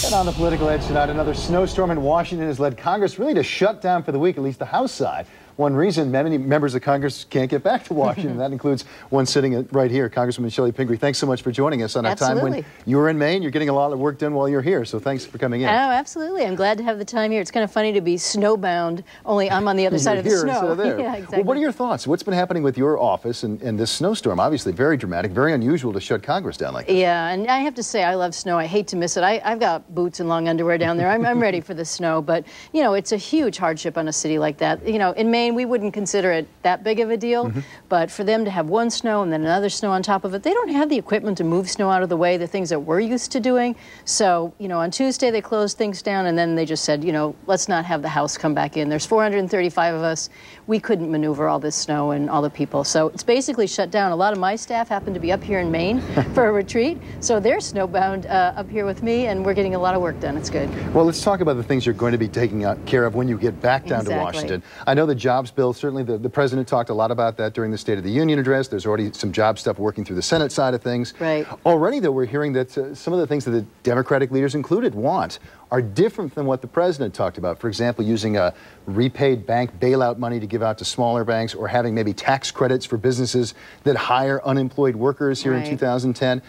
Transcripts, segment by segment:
And on the political edge tonight, another snowstorm in Washington has led Congress really to shut down for the week, at least the House side. One reason many members of Congress can't get back to Washington. That includes one sitting right here, Congresswoman Chellie Pingree. Thanks so much for joining us on a time when you were in Maine. You're getting a lot of work done while you're here, so thanks for coming in. Oh, absolutely. I'm glad to have the time here. It's kind of funny to be snowbound, only I'm on the other side of the snow. Instead of there. Yeah, exactly. Well, what are your thoughts? What's been happening with your office and this snowstorm? Obviously very dramatic, very unusual to shut Congress down like this. Yeah, and I have to say I love snow. I hate to miss it. I've got boots and long underwear down there. I'm ready for the snow, but, you know, it's a huge hardship on a city like that. You know, in Maine, we wouldn't consider it that big of a deal, but for them to have one snow and then another snow on top of it, they don't have the equipment to move snow out of the way, the things that we're used to doing. So, you know, on Tuesday they closed things down and then they just said, you know, let's not have the House come back in. There's 435 of us. We couldn't maneuver all this snow and all the people. So it's basically shut down. A lot of my staff happen to be up here in Maine for a retreat, so they're snowbound up here with me and we're getting a lot of work done. It's good. Well, let's talk about the things you're going to be taking care of when you get back down to Washington. I know the jobs bill, certainly the president talked a lot about that during the State of the Union address. There's already some job stuff working through the Senate side of things. Right. Already, though, we're hearing that some of the things that the Democratic leaders included want are different than what the president talked about. For example, using a repaid bank bailout money to give out to smaller banks, or having maybe tax credits for businesses that hire unemployed workers here in 2010.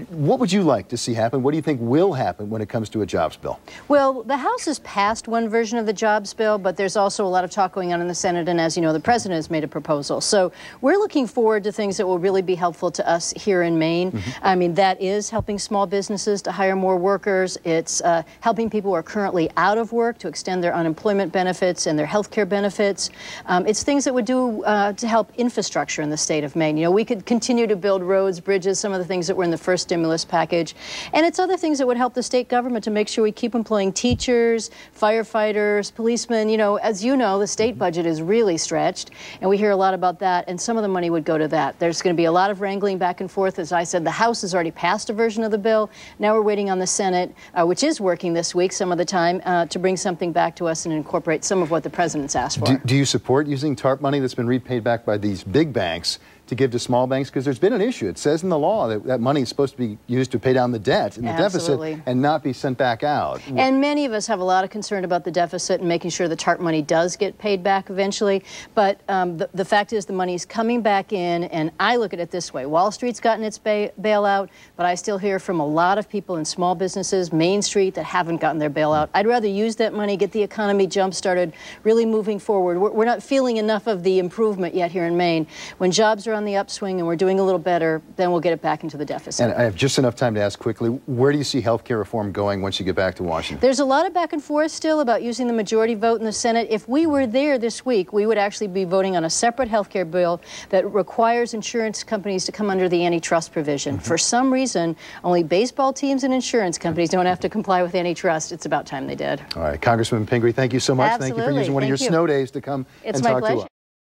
What would you like to see happen? What do you think will happen when it comes to a jobs bill? Well, the House has passed one version of the jobs bill, but there's also a lot of talk going on in the Senate, and as you know, the president has made a proposal. So we're looking forward to things that will really be helpful to us here in Maine. I mean, that is helping small businesses to hire more workers. It's helping people who are currently out of work to extend their unemployment benefits and their health care benefits. It's things that would do to help infrastructure in the state of Maine. You know, we could continue to build roads, bridges, some of the things that were in the first stimulus package. And it's other things that would help the state government to make sure we keep employing teachers, firefighters, policemen. You know, as you know, the state budget is really stretched, and we hear a lot about that, and some of the money would go to that. There's going to be a lot of wrangling back and forth. As I said, the House has already passed a version of the bill. Now we're waiting on the Senate, which is working this week some of the time, to bring something back to us and incorporate some of what the president's asked for. Do you support using TARP money that's been repaid back by these big banks to give to small banks? Because there's been an issue. It says in the law that that money is supposed to be used to pay down the debt and the deficit and not be sent back out. And many of us have a lot of concern about the deficit and making sure the TARP money does get paid back eventually. But the fact is the money is coming back in, and I look at it this way. Wall Street's gotten its bailout, but I still hear from a lot of people in small businesses, Main Street, that haven't gotten their bailout. I'd rather use that money, get the economy jump-started, really moving forward. We're not feeling enough of the improvement yet here in Maine. When jobs are on the upswing and we're doing a little better, then we'll get it back into the deficit. And I have just enough time to ask quickly, where do you see health care reform going once you get back to Washington? There's a lot of back and forth still about using the majority vote in the Senate. If we were there this week, we would actually be voting on a separate health care bill that requires insurance companies to come under the antitrust provision. For some reason, only baseball teams and insurance companies don't have to comply with antitrust. It's about time they did. All right, Congresswoman Pingree, thank you so much. Absolutely. Thank you for using one of your snow days to come and talk to us.